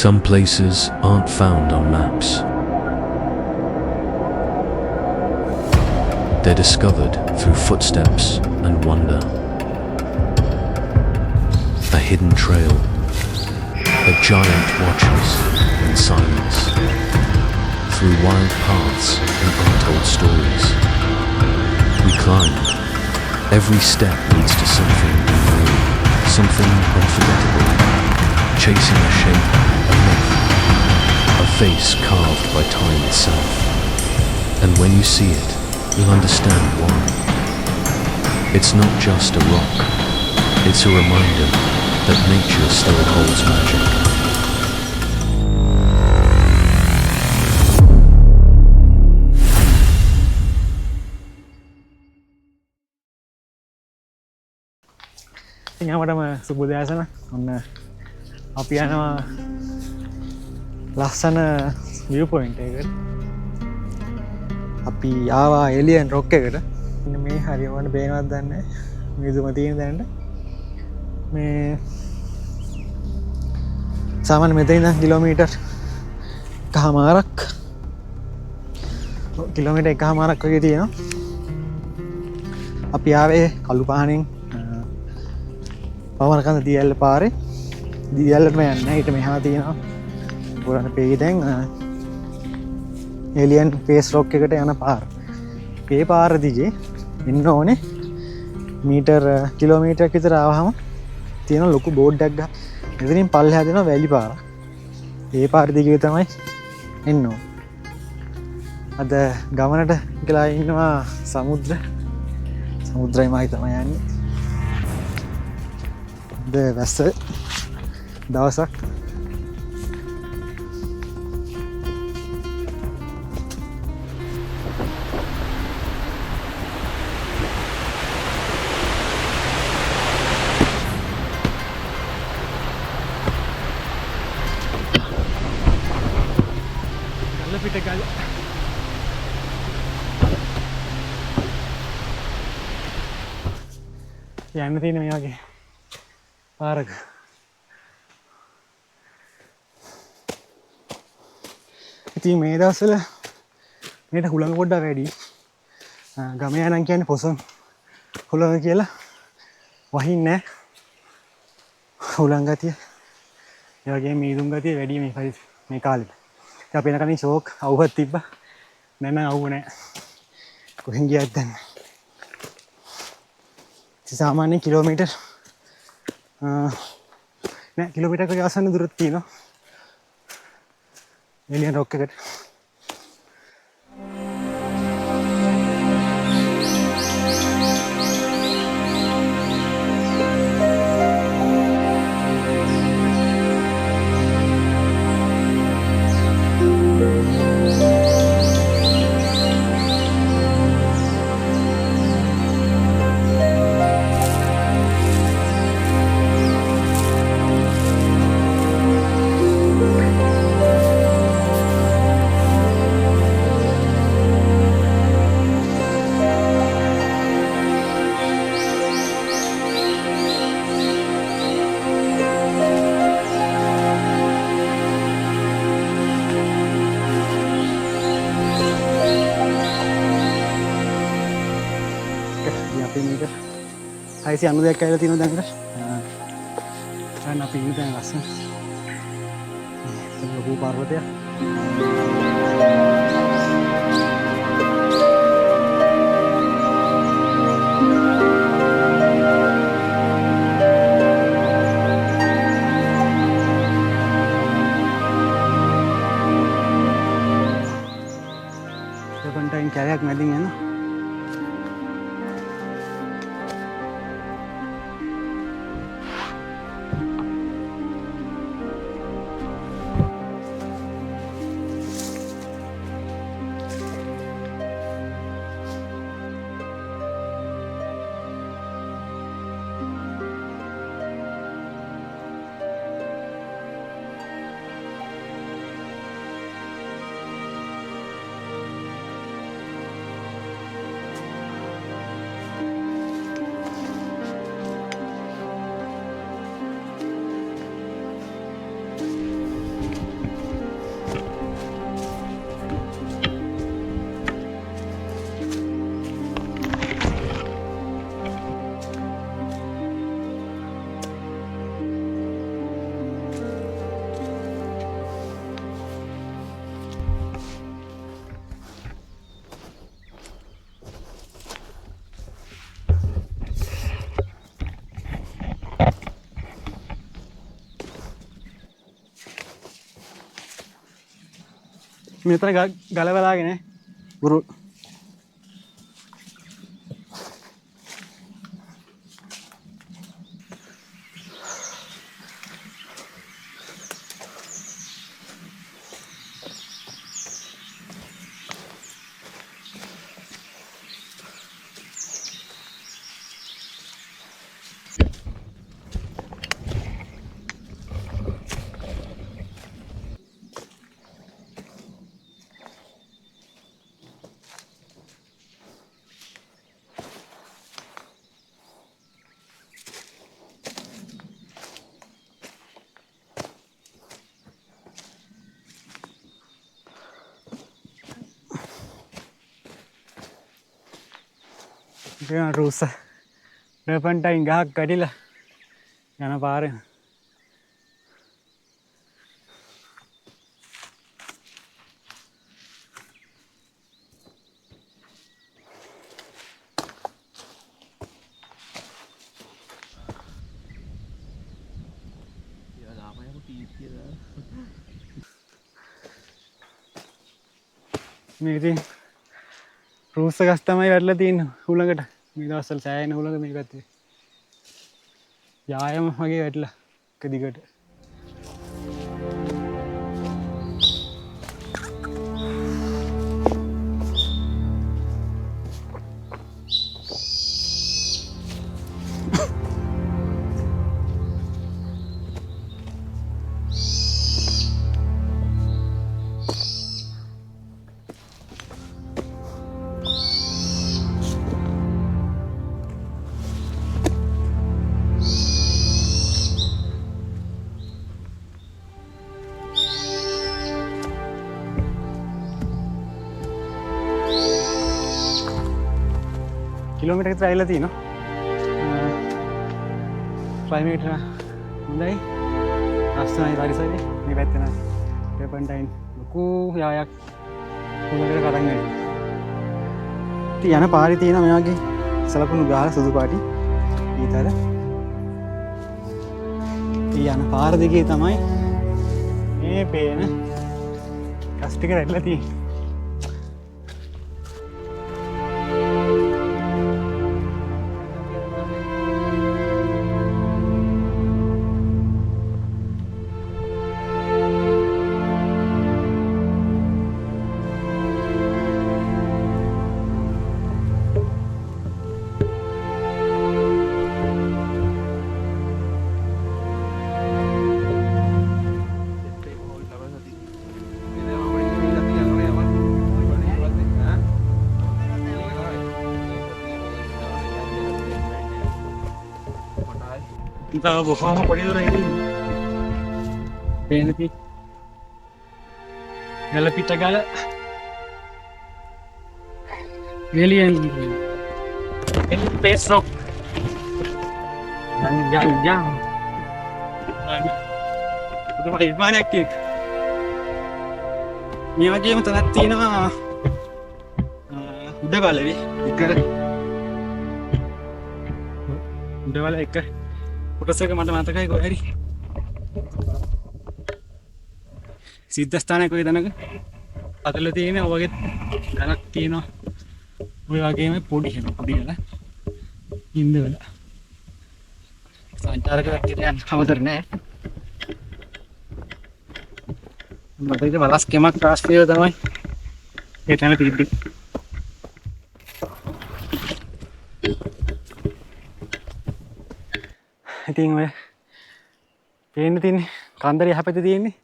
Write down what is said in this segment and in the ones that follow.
Some places aren't found on maps. They're discovered through footsteps and wonder. A hidden trail. A giant watches in silence. Through wild paths and untold stories. We climb. Every step leads to something new, something unforgettable. Chasing a shape, a myth, a face carved by time itself. And when you see it, you'll understand why. It's not just a rock. It's a reminder that nature still holds magic. ඉතින්මටම සුබදෑසන ඔන්න අපි යනවා ලස්සන view point එකකට. අපි ආවා alien රොක් එකට. මේ හරියමට පේනවත් දන්නේ මිදුම තියෙන දැනට මේ සාමාන්‍ය මෙතන ඉඳන් කිලෝමීටර් එකහමාරක් වගේ තියෙනවා. අපි ආවේ කළු පහනෙන් පවරකඳ දියල්ල පාරේ දියල්ලටම යන්න. ඊට මෙහා තියෙනවා පුරාණ පෙයි දැන් එලියන් ෆේස් රොක් එකට යන පාර. ඒ පාර දිගේ එන්න ඕනේ කිලෝමීටරයක් විතර ආවහම තියෙන ලොකු බෝඩ් එකක් ගන්න. එතනින් පල්ලෙහා දෙනවා වැලි පාර. ඒ පාර දිගේ තමයි එන්න ඕනේ. අද ගමනට කියලා ඉන්නවා සමුද්‍රයමයි තමයි යන්නේ. වැස්ස දවසක් ගල්ල පිට ගල යන්න තියෙන මේ වගේ පාරක. ඉතින් මේ දවස්වල මේට හුළඟ පොඩ්ඩක් වැඩි. ගම යනන් කියන්නේ පොසොන් හුළඟ කියලා වහින්නේ නැහැ. හුළඟ ගතිය ඒ වගේම මීදුම් ගතිය වැඩි මේ කාලෙට. ඉතින් අපි එනකන් ෂෝක් අවුහක් තිබ්බා. දැන් නම් අවුව නැහැ. කොහෙන් ගියත් දැන් සාමාන්‍යයෙන් කිලෝමීටර් කිලෝමීටර් එකක ආසන්න දුරක් තියෙනවා එලියන් රොක් එකට. හයිසි 90ක් ඇවිල්ලා තියෙනවා දැන්. දැන් අපි ඉන්නේ දැන් ලස්සන ලොකු පර්වතයක්. සෙපන්ටයින් කැලයක් මැදින් යනවා. මෙතන ගලවලාගෙන ගුරු රුස ටර්පන්ටයින් ගහක් කඩිලා යන පාරෙන් මේ ඉතින් රූස්ස ගස් තමයි වැටලා තියෙන්නේ හුලඟට මේ දවස්වල සෑහෙන හුලඟ මේ පැත්තේ යායම වගේ වැටලා එක දිගට කිලෝමීටර් විතර ඇවිල්ලා තියෙනවා. ක්ලයිමේට් හොඳයි. අස්සනයි පරිසරේ මේ පැත්තේ නම් ටර්පන්ටයින් ලොකු යායක් හුලඟට කරන් යනවා. ඉතින් යන පාරේ තියෙන මේ වගේ සලකුණු ගහලා සුදු පාටි ඊතර. ඉතින් යන පාර දෙකේ තමයි මේ පේන කස් ටික රැట్లా තියෙන්නේ. Kita bokong apa dia orang ini? Pengen lebih tegala. Alien ini besok yang itu masih banyak kik. Ini aja yang terhati nama udah balik ni, ikar udah balik ikar. කොටසක මට මතකයි කොහේ හරි සිද්ධ ස්ථානයක කොයි තැනක අතල තියෙන ඔයගේ ගණක් තියෙනවා ඔය වගේම පොඩි ගල ඉන්දවල සංචාරක කට්ටියට යන්න අවතර නෑ මට ඉතින් බලස් කෙමක් ක්‍රාස් කියලා තමයි ඒ තැන තිබ්බේ ඉතින් ඔය පේන්න තියෙන්නේ කන්දරේ යහපැත්තේ තියෙන්නේ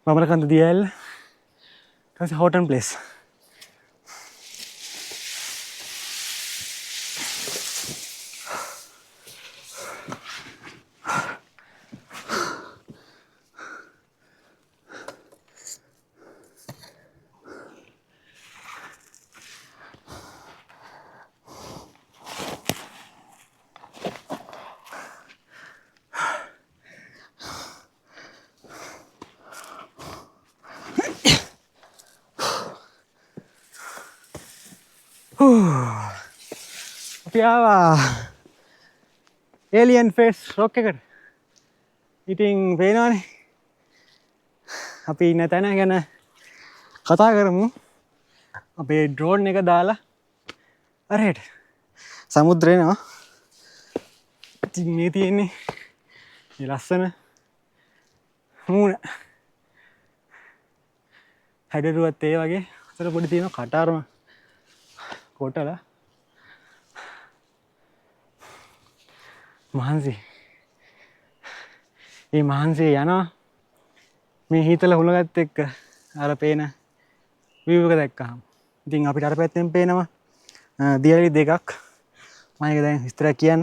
බමර කන්ද දියැල්ල ඊට පස්සේ හෝටන් ප්ලේස් අපි ආවා ඒලියන් ෆේස් රොක් එකට. ඉතින් පේනවනේ අපි ඉන්න තැන ගැන කතා කරමු අපේ ඩ්‍රෝන් එක දාලා අරහෙට සමුද්‍රේනවා. ඉතින් මේ තියෙන්නේ මේ ලස්සන මූණ හැඩරුවත් ඒ වගේ අතර පොඩි තියෙන කටාරම කොටලා මහන්සි. මේ මහන්සිය යනවා මේ හීතල හුලගත් එක්ක අර පේන view එක දැක්කහම. ඉතින් අපිට අර පැත්තෙන් පේනවා දියැලි දෙකක්. මම ඒක දැන් විස්තර කියන්න.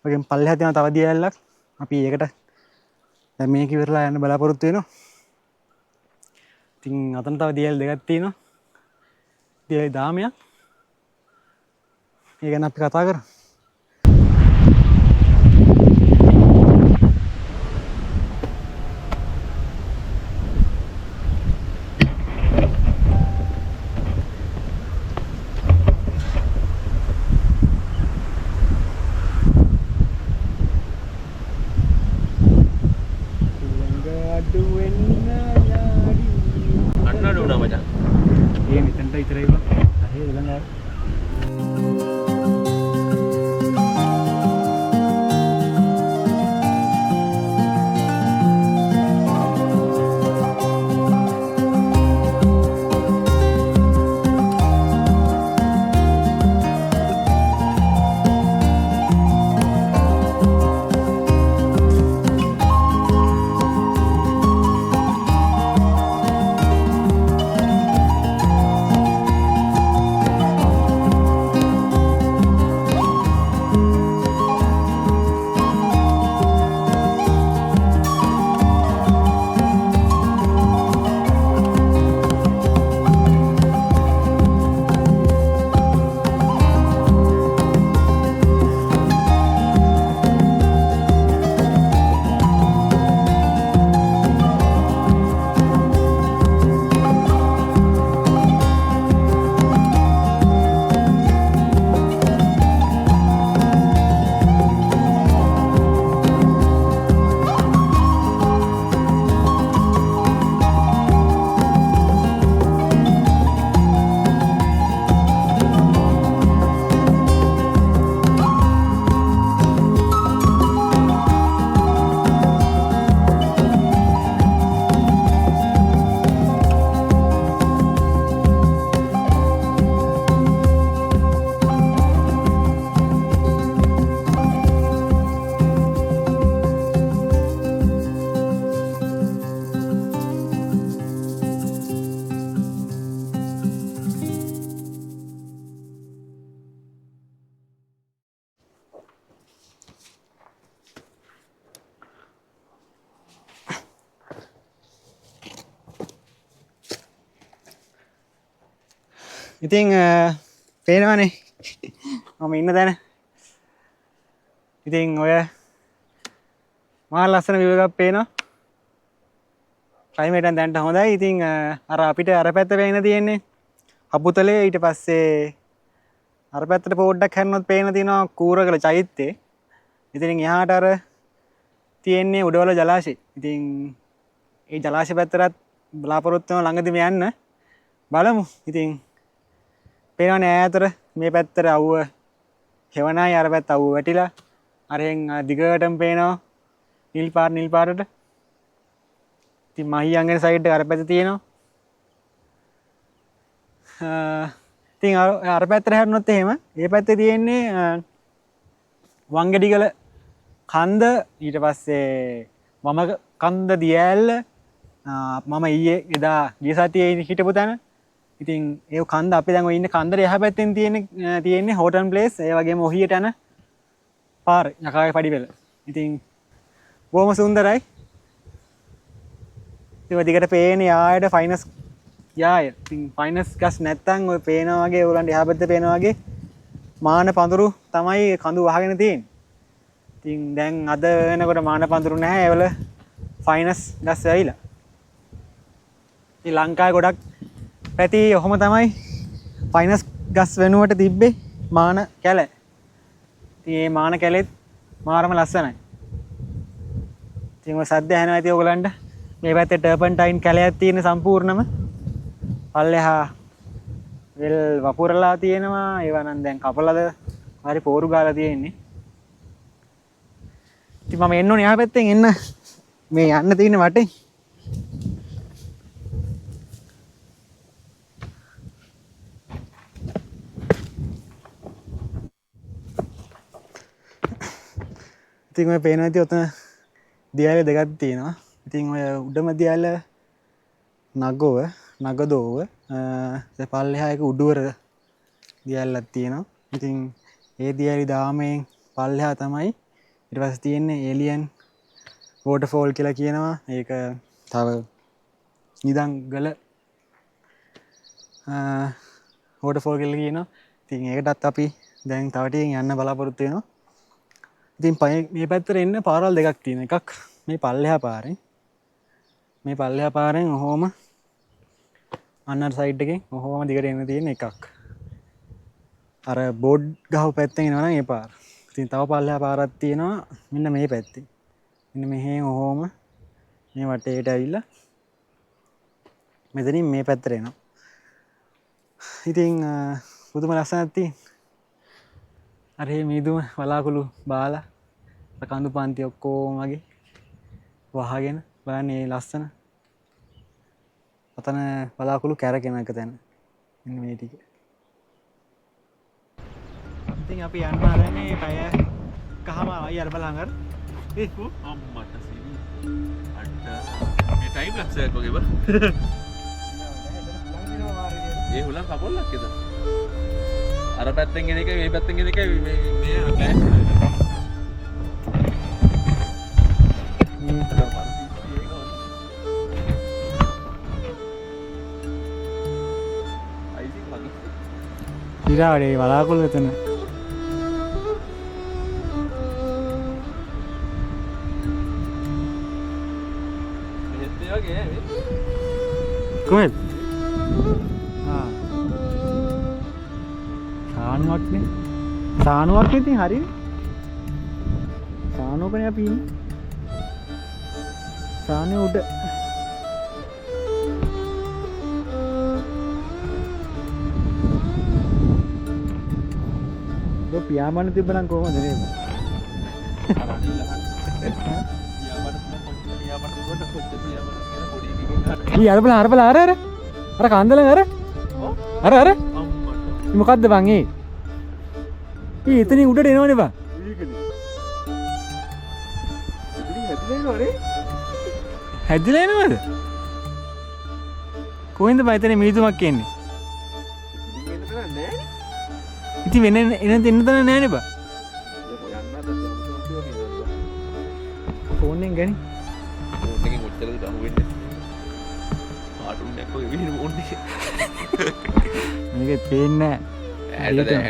ඔකෙන් පල්ලෙහා තියෙන තව දියැලක්. අපි ඒකට දැන් මේක ඉවරලා යන්න බලාපොරොත්තු වෙනවා. ඉතින් අතන තව දියැලි දෙකක් තියෙනවා. දියැලි 10ක්. ඒ ගැන අපි කතා කරමු. ඉතින් පේනවනේ මම ඉන්න තැන. ඉතින් ඔය මහා ලස්සන view එකක් පේනවා. climate එක දැන්ට හොඳයි. ඉතින් අර අපිට අර පැත්ත පේන තියෙන්නේ අපුතලේ. ඊට පස්සේ අර පැත්තට පොඩ්ඩක් හැරෙනොත් පේන තියෙනවා කූරගල චෛත්‍යය. ඉතින් එහාට අර තියෙන්නේ උඩවල ජලාශය. ඉතින් ඒ ජලාශය පැත්තට බලාපොරොත්තු වෙන ළඟදිම යන්න බලමු. ඉතින් පේනවනේ ඈතට මේ පැත්තට අවුව හෙවණයි අර පැත්ත අවුව වැටිලා අරෙන් දිගටම පේනවා නිල් පාටට. ඉතින් මහියංගන සයිඩ් එක අර පැත්තේ තියෙනවා. ඉතින් අර පැත්තට හැරුණොත් එහෙම මේ පැත්තේ තියෙන්නේ වංගෙඩිගල කන්ද. ඊට පස්සේ මම කන්ද දියැල්ල මම ඊයේ එදා ගිය සතියේ හිටපු තැන. ඉතින් ඒ කන්ද අපි දැන් ඔය ඉන්න කන්දේ එහා පැත්තෙන් තියෙන්නේ හෝටන් ප්ලේස්. ඒ වගේම ඔහියට යන පාර යකාගේ පඩිපෙළ. ඉතින් බොහොම සුන්දරයි. ඒ දිගට පේන්නේ යායට ෆයිනස් යාය. ඉතින් ෆයිනස් ගස් නැත්තම් ඔය පේනා වගේ ඕගලන්ට එහා පැත්තේ පේනා වගේ මාන පඳුරු තමයි කඳු වහගෙන තියෙන්නේ. ඉතින් දැන් අද වෙනකොට මාන පඳුරු නැහැ. ඒවල ෆයිනස් ගස් ඇවිලා. ඉතින් ලංකාවේ ගොඩක් පැති ඔහොම තමයි ෆයිනස් ගස් වෙනුවට තිබ්බේ මාන කැල. ඉතින් මේ මාන කැලෙත් මාරම ලස්සනයි. ඉතින් ඔය සද්ද ඇහෙනවා ඇති ඔයගලන්ට. මේ පැත්තේ ටර්පන්ටයින් කැලයක් තියෙන සම්පූර්ණම. පල්ලෙහා වෙල් වපුරලා තියෙනවා. ඒවා නම් දැන් කපලාද හරි පෝරු ගාලා තියෙන්නේ. ඉතින් මම එන්න ඕනේ එහා පැත්තෙන් එන්න. මේ යන්න තියෙන වටේ. ඉතින් ඔය පේනවා ඉතින් ඔතන දියාල දෙකක් තියෙනවා. ඉතින් ඔය උඩම දියාල නගදෝව පල්ලෙහා එක උඩුවර දියාලක් තියෙනවා. ඉතින් ඒ දියාලි දාමෙන් පල්ලෙහා තමයි ඊට පස්සේ තියෙන්නේ ඒලියන් වෝටර්ෆෝල් කියලා කියනවා. ඒක තව නිදංගල වෝටර්ෆෝල් කියලා කියනවා. ඉතින් ඒකටත් අපි දැන් තව ටිකකින් යන්න බලාපොරොත්තු වෙනවා. ඉතින් මේ පැත්තට එන්න පාරවල් දෙකක් තියෙන. එකක් මේ පල්ලෙහා පාරෙන්. මේ පල්ලෙහා පාරෙන් ඔහොම අන්නර සයිඩ් එකෙන් ඔහොම දිගට එන්න තියෙන එකක්. අර බෝඩ් ගහව පැත්තෙන් එනවා නම් ඒ පාර. ඉතින් තව පල්ලෙහා පාරක් තියෙනවා මෙන්න මේ පැත්තේ. මෙන්න මෙහෙන් ඔහොම මේ වටේට ඇවිල්ලා මෙතනින් මේ පැත්තට එනවා. ඉතින් පුදුම ලස්සනක් තියෙන. අර මේ මීදුම වලාකුළු බාලා කඳු පන්ති ඔක්කොම වගේ වහගෙන බලන්න මේ ලස්සන. අතන වලාකුළු කැරකෙන එක තැන. මෙන්න මේ ටික. ඉතින් අපි යන්න හදන්නේ පැය කහම ආයි අර බලන් අර. අම්මට සිවි. අන්න මේ ටයිම් ලක්ෂයක් වගේ බා. ඒ හුලං කපොල්ලක් එද? අර පැත්තෙන් එන එක මේ පැත්තෙන් එන එක මේ ක්ලෑෂ් වෙනවා. ඉරාඩේ වලාකුළු එතන. කොහෙද? සානුවක්නේ. සානුවක් ඉතින් හරිනේ. සානුවකනේ අපි ඉන්නේ. සානුව උඩ. ඔය පියාඹන්න තිබ්බනම් කොහොමද නේද? ඊ අර බලන්න අර කන්දලෙන් අර මොකද්ද බං ඒ? ඊ එතනින් උඩට එනවනේ බං. හැදිලා එනවද? කොහෙන්ද බං එතන මිනිතුමක් එන්නේ? ඉතින් වෙන එන දෙන්න තන නෑනේ බං. ෆෝන් එකෙන් ගනි. ෆෝන් එකෙන් ඔච්චරද අහුවෙන්නේ? කාටුන් එකක් වගේ විහිළු ෆෝන් එකේ. මේක පේන්නේ නෑ.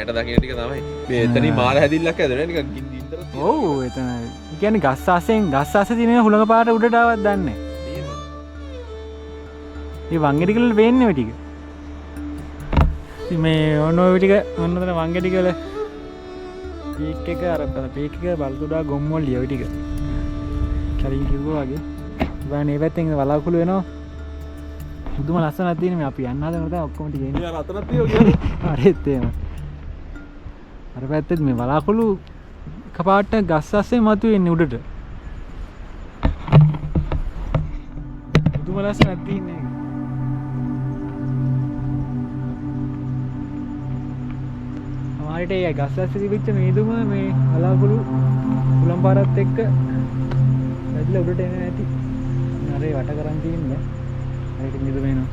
ඇට දකින්න ටික තමයි. මේ එතනින් මාර හැදිල්ලක් ඇදලා නිකන් ගින්දි ඉඳලා තියෙනවා. ඔව් එතන. ඒ කියන්නේ ගස් ආසේ තියෙන හුලඟ පාට උඩට ආවත් දන්නේ නෑ. මේ වංගෙඩි වල වෙන්නේ ඔය ටික. ඉතින් මේ ඔන්න ඔය ටික ඔන්නතන වංගෙඩි වල පීක් එක අර පීක් එක බලතුඩා ගොම්මොල්ලිය ඔය ටික. කලින් කිව්වා වගේ. ඉතින් මේ පැත්තෙන් වලාකුළු වෙනවා. මුදුම ලස්සනක් තියෙන මේ අපි යන්න හදන තමයි ඔක්කොම ටික එන්නේ. යා රතනක් තියෙනවා කියන්නේ. හරිත් එහෙම. අර පැත්තේ මේ වලාකුළු කපාට ගස් අස්සේ මතුවෙන්නේ උඩට. මුදුම ලස්සනක් තියෙන්නේ. ආයෙත් ඒ ගස් අස්සේ තිබිච්ච මේදුම මේ වලාකුළු උලම් පාරත් එක්ක ඇදලා උඩට එන්නේ නැති. අර වට කරන් තියන්නේ. ඒක නිදු වෙනවා.